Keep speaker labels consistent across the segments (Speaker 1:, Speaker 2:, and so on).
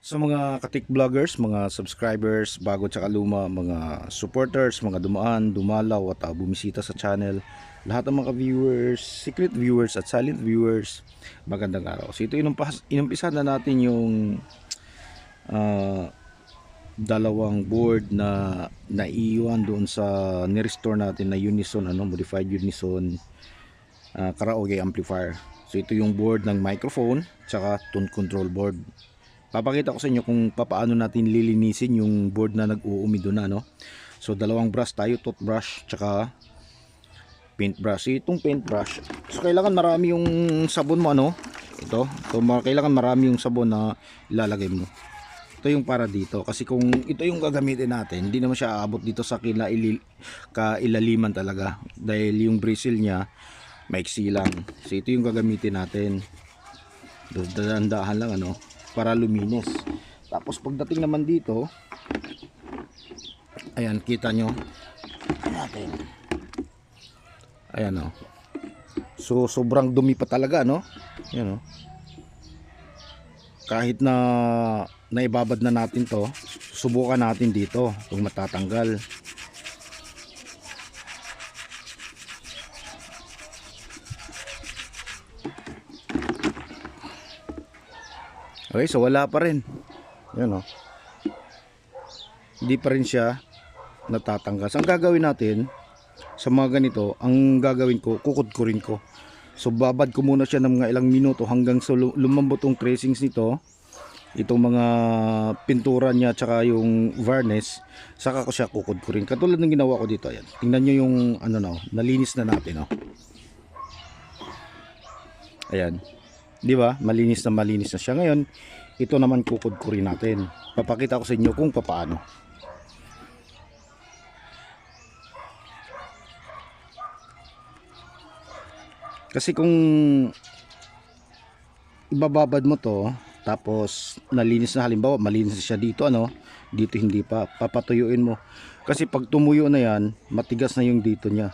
Speaker 1: Sa mga katik vloggers, mga subscribers, bago tsaka luma, mga supporters, mga dumaan, dumalaw at bumisita sa channel, lahat ng mga viewers, secret viewers at silent viewers, magandang araw. So ito inumpisa na natin yung ah, dalawang board na naiiwan doon sa nirestore natin na Unison, modified Unison karaoke amplifier. So ito yung board ng microphone tsaka tone control board. Papakita ko sa inyo kung paano natin lilinisin yung board na nag-uumi doon na, no? So dalawang brush tayo, toothbrush tsaka paintbrush. Itong paintbrush, so kailangan marami yung sabon mo, kailangan marami yung sabon na ilalagay mo. Ito yung para dito kasi kung ito yung gagamitin natin, hindi naman siya aabot dito sa kailaliman talaga dahil yung bristle niya maiksi lang. So ito yung gagamitin natin. Dahan-dahan lang para luminis. Tapos pagdating naman dito, ayan, kita nyo natin. Ayan so sobrang dumi pa talaga Ayan kahit na naibabad na natin to, subukan natin dito kung matatanggal. Okay, so wala pa rin. Ayan hindi pa rin siya natatanggal. So, ang gagawin natin sa mga ganito, ang gagawin ko, kukudkurin ko. So babad ko muna siya ng mga ilang minuto hanggang sa lumambot ang tracings nito, itong mga pintura niya tsaka yung varnish, saka ko siya kukudkurin. Katulad ng ginawa ko dito, ayan. Tingnan nyo yung nalinis na natin Ayan. 'Di ba? Malinis na siya. Ngayon, ito naman kukudkurin natin. Papakita ko sa inyo kung paano. Kasi kung ibababad mo to, tapos nalinis na, halimbawa malinis siya dito dito hindi pa, papatuyuin mo. Kasi pag tumuyo na yan, matigas na yung dito niya.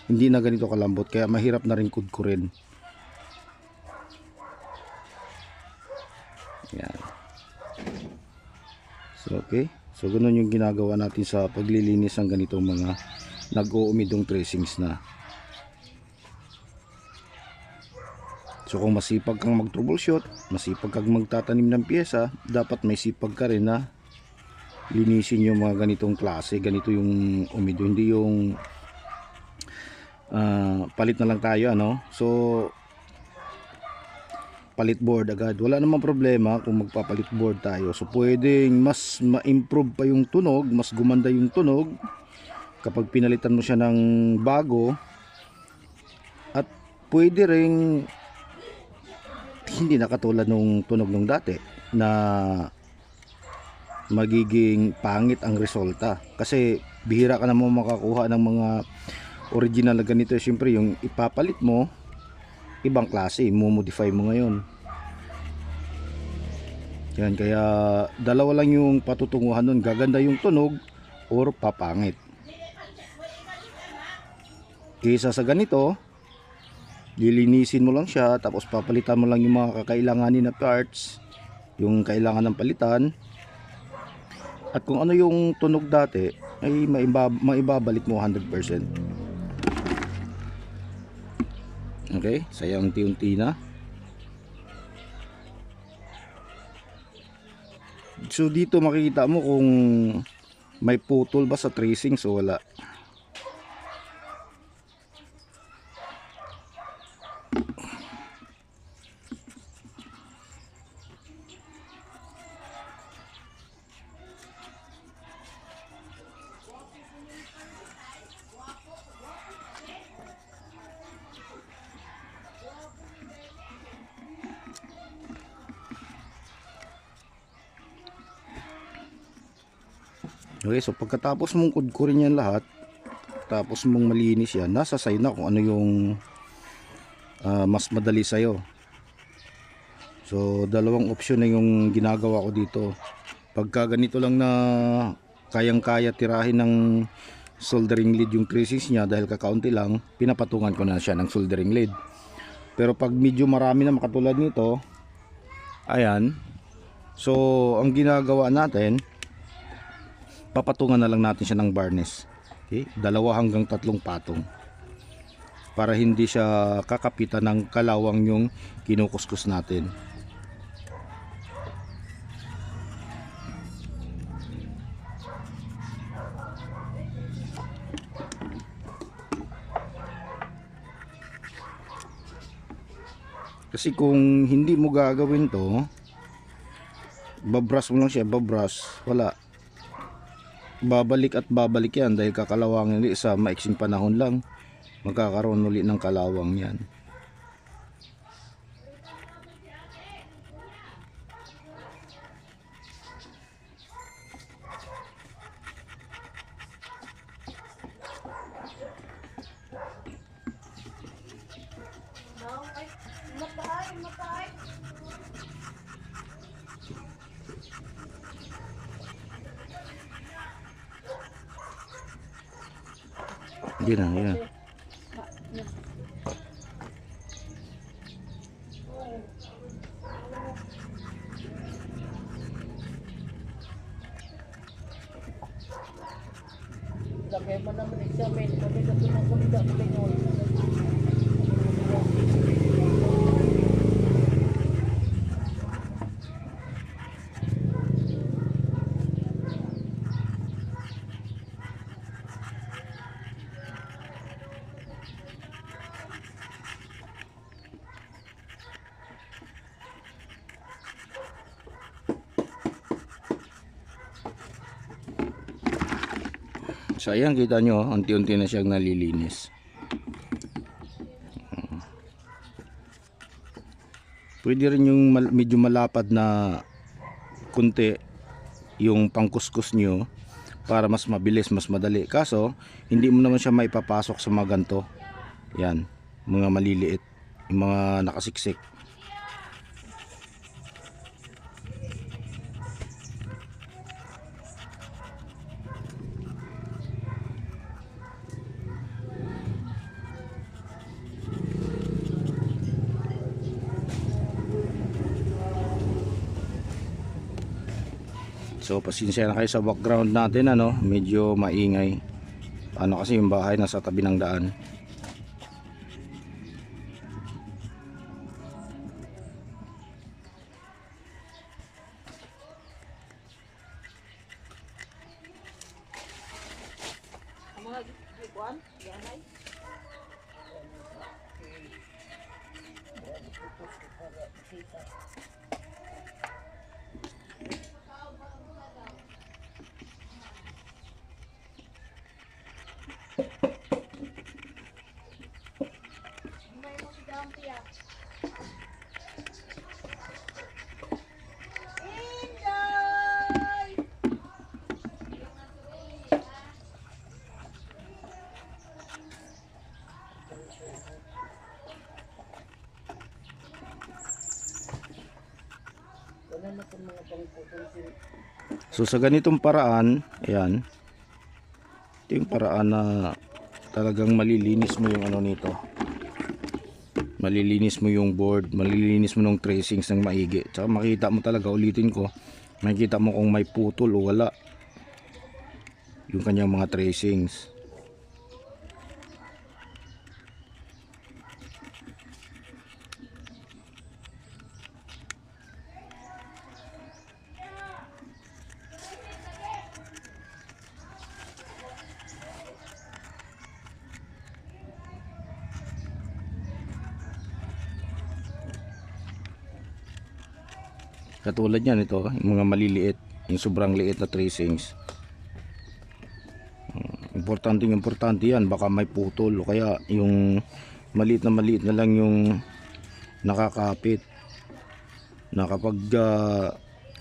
Speaker 1: Hindi na ganito kalambot, kaya mahirap na rin kudkurin. Yan. So okay. So ganun yung ginagawa natin sa paglilinis ng ganitong mga nag-uumidong tracings na. So kung masipag kang mag-troubleshoot, masipag kang magtatanim ng pyesa, dapat may sipag ka rin na linisin yung mga ganitong klase. Ganito yung umido, hindi yung palit na lang tayo So palit board agad, wala namang problema kung magpapalit board tayo. So pwedeng mas ma-improve pa yung tunog, mas gumanda yung tunog kapag pinalitan mo siya ng bago. At pwede ring hindi na katulad nung tunog nung dati na magiging pangit ang resulta, kasi bihira ka naman makakuha ng mga original na ganito. Siyempre yung ipapalit mo ibang klase, mo-modify mo ngayon. Yan, kaya dalawa lang yung patutunguhan nun, gaganda yung tunog or papangit. Kaysa sa ganito, lilinisin mo lang siya, tapos papalitan mo lang yung mga kakailanganin na parts, yung kailangan ng palitan, at kung ano yung tunog dati ay maibabalik mo 100%. Okay, saya unti-unti na. So dito makikita mo kung may putol ba sa tracing, so wala. Okay, so pagkatapos mong kudkurin yan lahat, tapos mong malinis yan, nasa sa'yo na kung ano yung mas madali sa'yo. So dalawang option na yung ginagawa ko dito. Pagka ganito lang na kayang-kaya tirahin ng soldering lead yung tracings niya dahil kakaunti lang, pinapatungan ko na siya ng soldering lead. Pero pag medyo marami na makatulad nito, ayan, So ang ginagawa natin, papatungan na lang natin siya ng varnish. Okay? 2 hanggang 3 patong. Para hindi siya kakapitan ng kalawang yung kinukuskus natin. Kasi kung hindi mo gagawin to, babrush mo lang siya, babrush, wala. Babalik at babalik yan dahil kakalawangin ulit sa maiksing panahon lang. Magkakaroon ulit ng kalawang yan. Hindi na, yan.
Speaker 2: Lagay mo naman examen, kami na tumakulida ko ngayon.
Speaker 1: So ayan, kita nyo, unti-unti na siyang nalilinis. Pwede rin yung medyo malapad na kunti yung pangkuskus nyo para mas mabilis, mas madali. Kaso hindi mo naman siya maipapasok sa mga ganto. Yan, mga maliliit, yung mga nakasiksik. So pasensya na kayo sa background natin, ano, medyo maingay. Ano kasi yung bahay nasa tabi ng daan.
Speaker 2: Mga gikuan, yanay.
Speaker 1: So sa ganitong paraan, ayan, ito yung paraan na talagang malilinis mo yung ano nito. Malilinis mo yung board, malilinis mo ng tracings ng maigi. Tsaka makita mo talaga, ulitin ko, makikita mo kung may putol o wala yung kanyang mga tracings. Katulad yan, ito yung mga maliliit, yung sobrang liit na tracings. Importante yan, baka may putol o kaya yung maliit na lang yung nakakapit, na kapag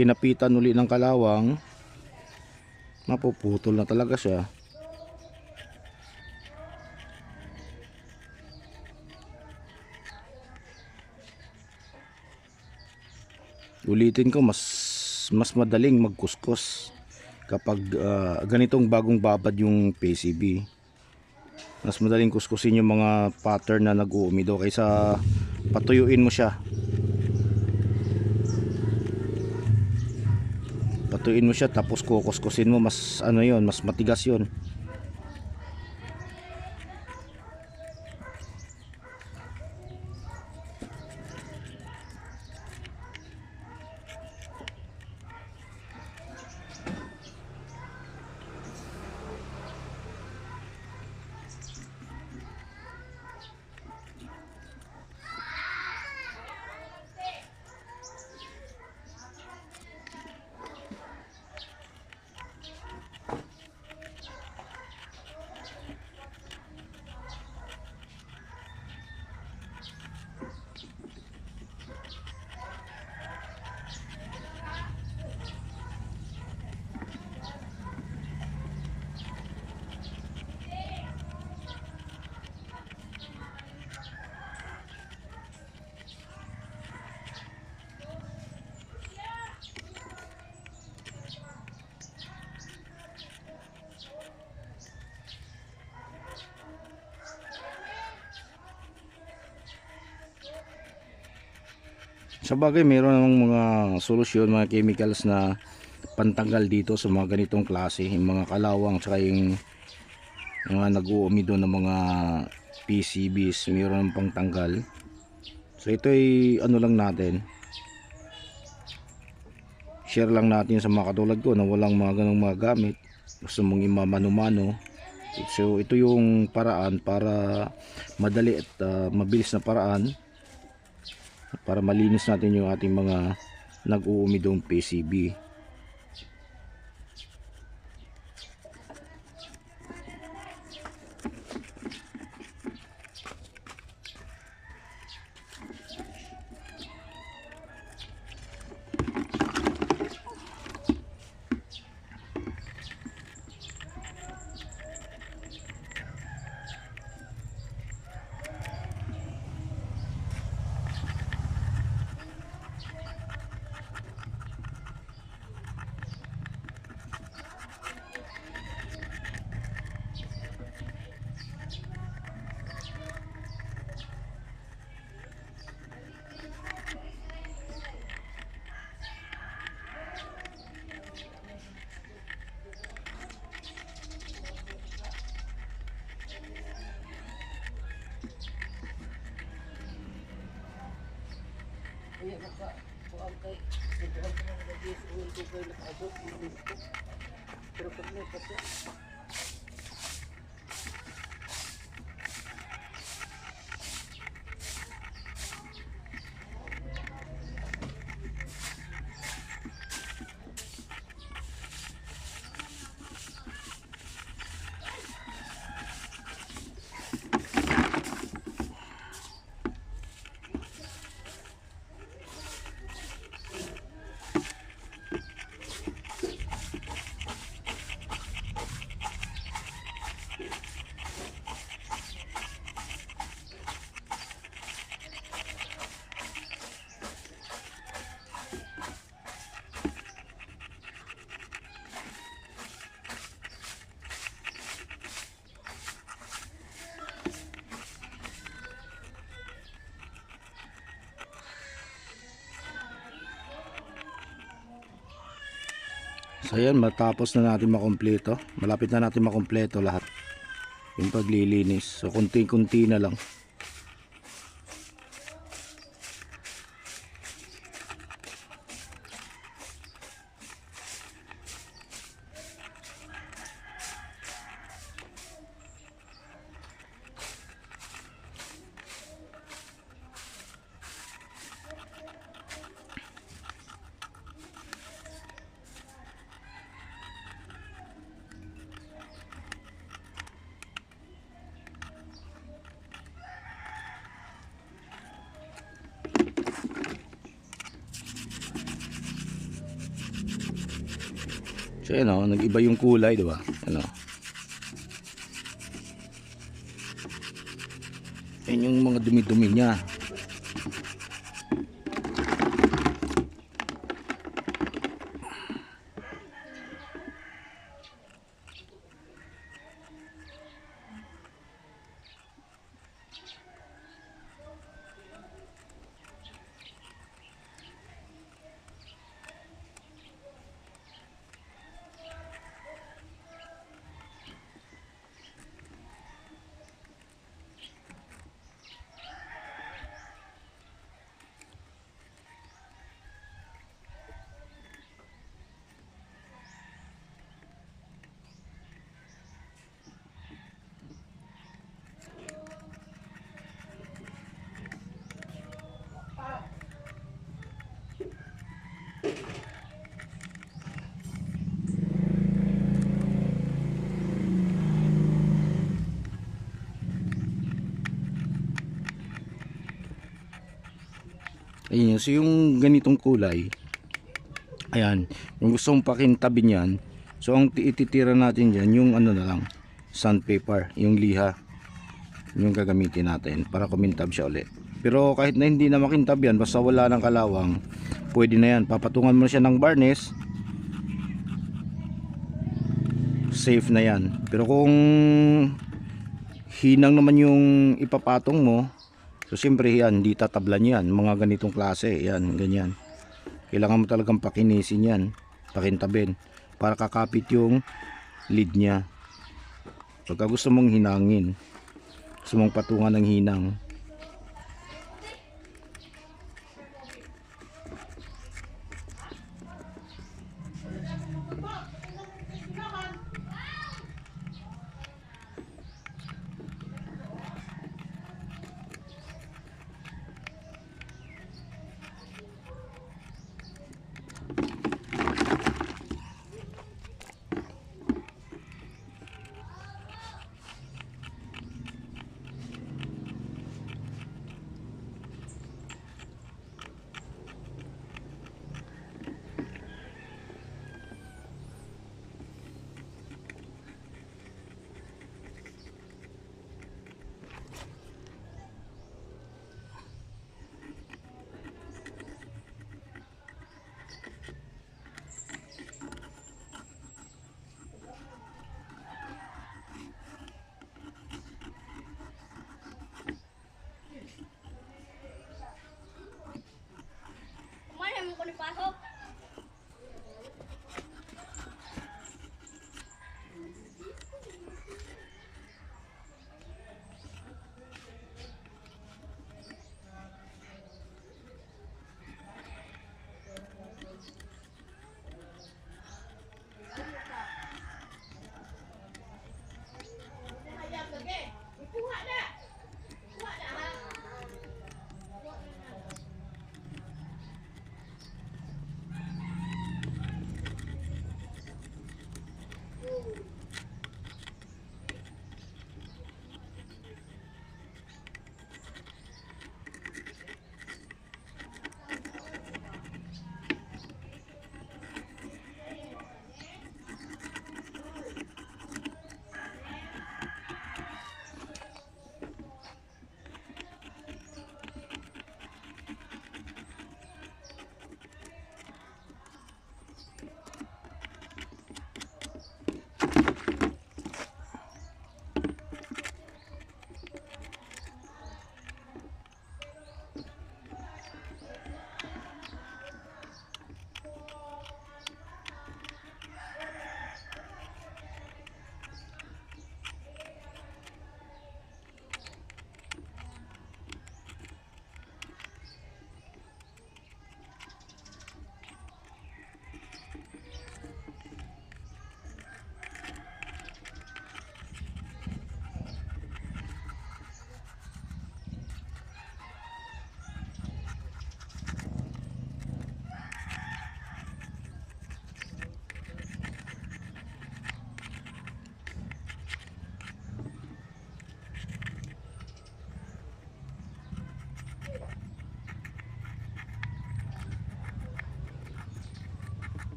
Speaker 1: kinapitan uli ng kalawang, mapuputol na talaga siya. Ulitin ko, mas madaling magkuskus kapag ganitong bagong babad yung PCB. Mas madaling kuskusin yung mga pattern na nag-uumido kaysa patuyuin mo siya. Patuin mo siya tapos kukuskusin mo, mas ano yon, mas matigas yon. Sa bagay, mayroon namang mga solusyon, mga chemicals na pantanggal dito sa mga ganitong klase, yung mga kalawang tsaka yung mga nag-uumi doon ng mga PCBs, mayroon ng pangtanggal. So ito ay ano lang natin, share lang natin sa mga katulad ko na walang mga ganong mga gamit, gusto mong imamano-mano. So ito yung paraan para madali at mabilis na paraan para malinis natin yung ating mga nag-uumidong PCB.
Speaker 2: Iya baka kuan kay ito ang mga nagis ulo ko kay nakaabot dito. Pero pag may kasi
Speaker 1: So yan, matapos na natin makompleto, malapit na natin makompleto lahat yung paglilinis. So kunti-kunti na lang. So yan o, nag-iba yung kulay, di ba? Ano? Yan yung mga dumi-dumi niya. Ayun, so yung ganitong kulay, ayan, yung gusto mong pakintabin yan, so ang ititira natin dyan, yung ano na lang, sandpaper, yung liha, yung gagamitin natin para kumintab siya ulit. Pero kahit na hindi na makintab yan, basta wala ng kalawang, pwede na yan. Papatungan mo na siya ng varnish, safe na yan. Pero kung hinang naman yung ipapatong mo, so siyempre yan, hindi tatablan yan, mga ganitong klase, yan, ganyan. Kailangan mo talagang pakinisin yan, pakintabin, para kakapit yung lid nya. Pagka gusto mong hinangin, gusto mong patungan ng hinang,
Speaker 3: Mana mo ko pasok?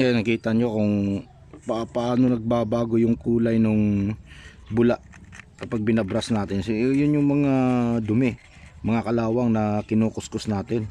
Speaker 1: Yan, nakita nyo kung paano nagbabago yung kulay nung bula kapag binabras natin. So yun yung mga dumi, mga kalawang na kinukuskus natin.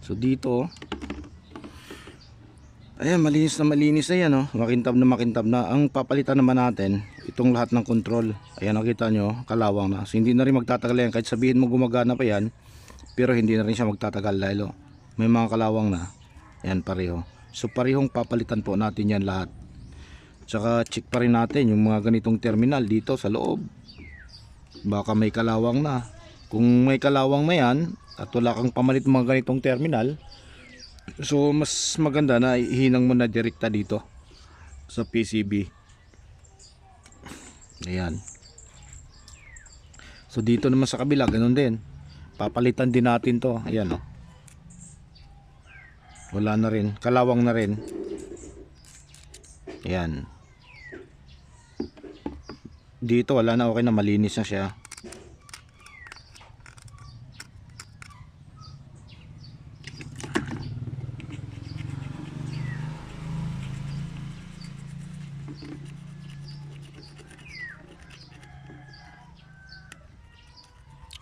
Speaker 1: So dito, ayan, malinis na yan, oh. Makintab na. Ang papalitan naman natin, itong lahat ng control. Ayan, nakita nyo, kalawang na. So hindi na rin magtatagal yan. Kahit sabihin mo gumagana pa yan, pero hindi na rin siya magtatagal dahil may mga kalawang na. Ayan, pareho. So parehong papalitan po natin yan lahat. Tsaka check pa rin natin yung mga ganitong terminal dito sa loob. Baka may kalawang na. Kung may kalawang na yan at wala kang pamalit mga ganitong terminal, so mas maganda na ihinang mo na direkta dito sa PCB. Ayan. So dito naman sa kabila ganun din. Papalitan din natin to. Ayan, oh. Wala na rin, kalawang na rin. Ayan. Dito wala na, okay na, malinis na siya.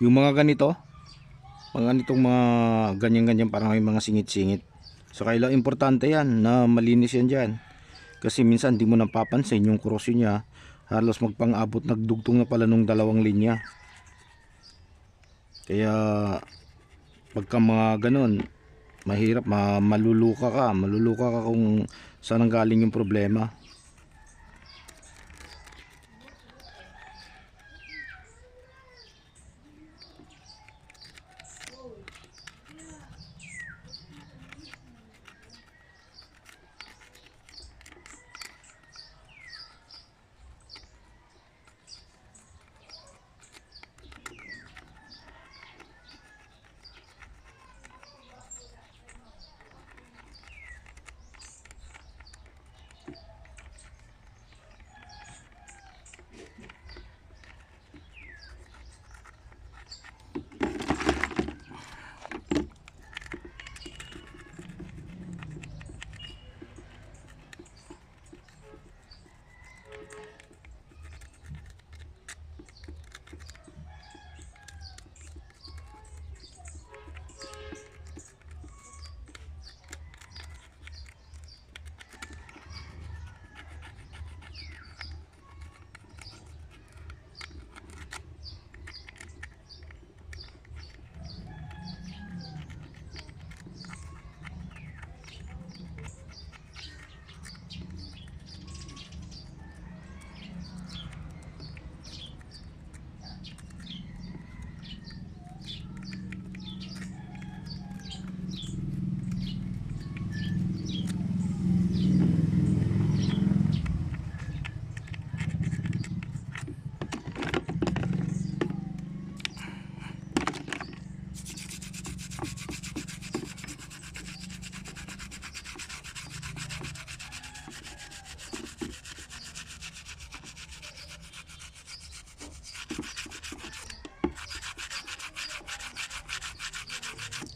Speaker 1: Yung mga ganito, mga ganitong mga ganyan-ganyan, parang may mga singit-singit. So kailangan importante yan na malinis yan dyan. Kasi minsan di mo napapansin yung korosyon niya. Halos magpang-abot, nagdugtong na pala nung dalawang linya. Kaya pagka mga ganon, mahirap, maluluka ka kung saan ang galing yung problema.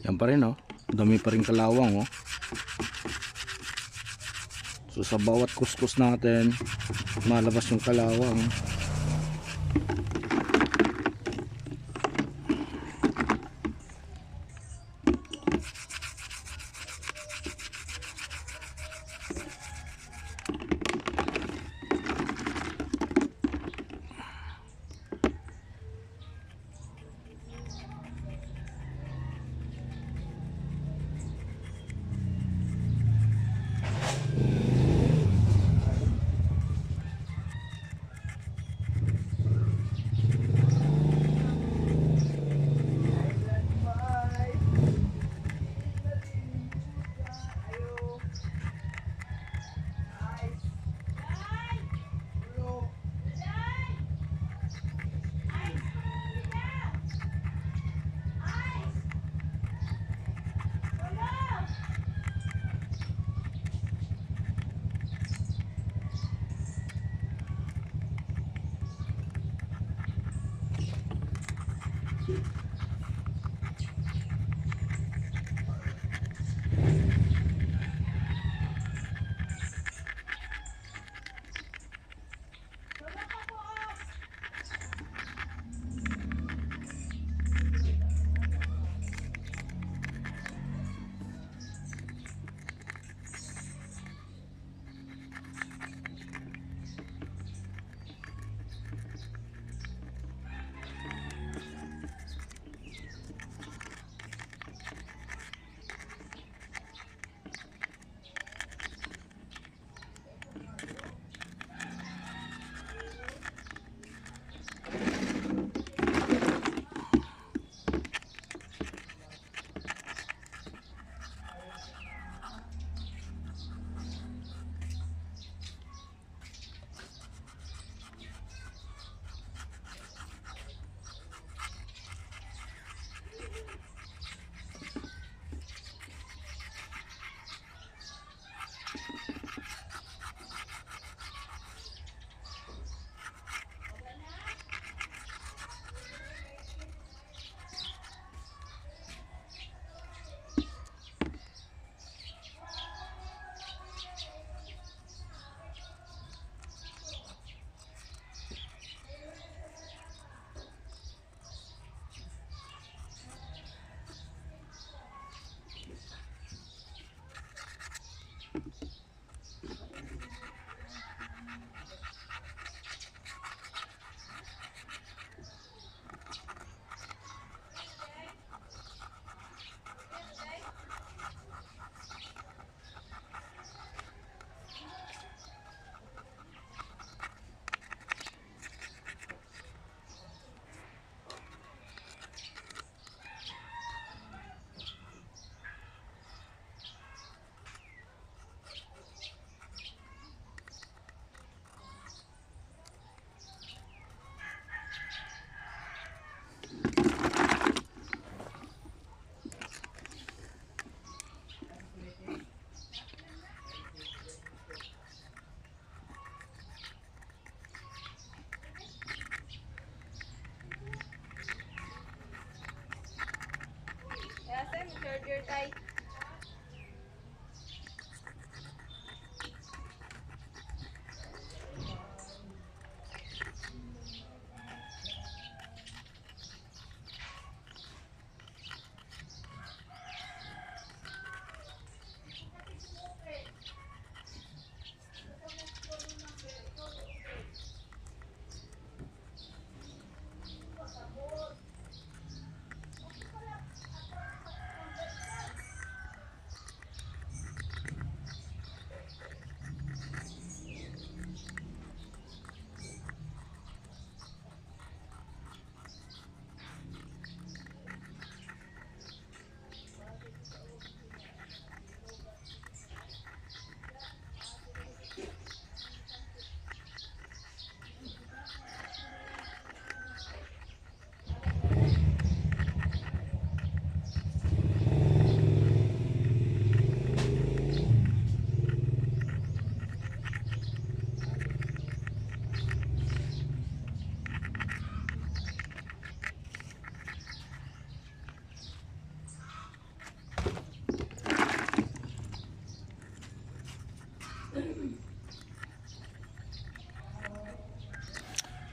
Speaker 1: Yan pa rin, oh. Dami pa rin kalawang, oh. So sa bawat kuskus natin, malabas yung kalawang.
Speaker 3: charger tay.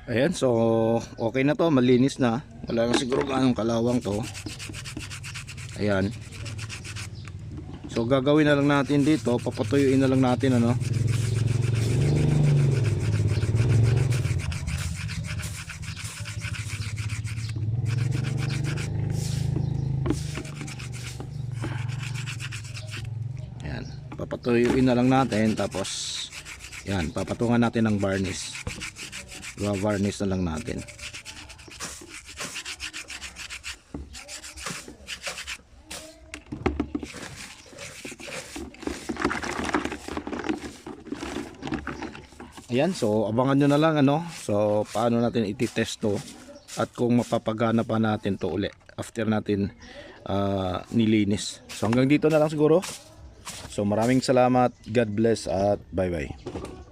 Speaker 1: Ayan, so okay na to, malinis na. Wala na siguro ganong kalawang to. Ayan. So gagawin na lang natin dito, papatuyuin na lang natin ano. Ayan, papatuyuin na lang natin, tapos yan, papatungan natin ng varnish. Varnish na lang natin. Ayan, so abangan nyo na lang ano. So paano natin ititest to at kung mapapagana pa natin to uli after natin nilinis. So hanggang dito na lang siguro. So maraming salamat, God bless at bye bye.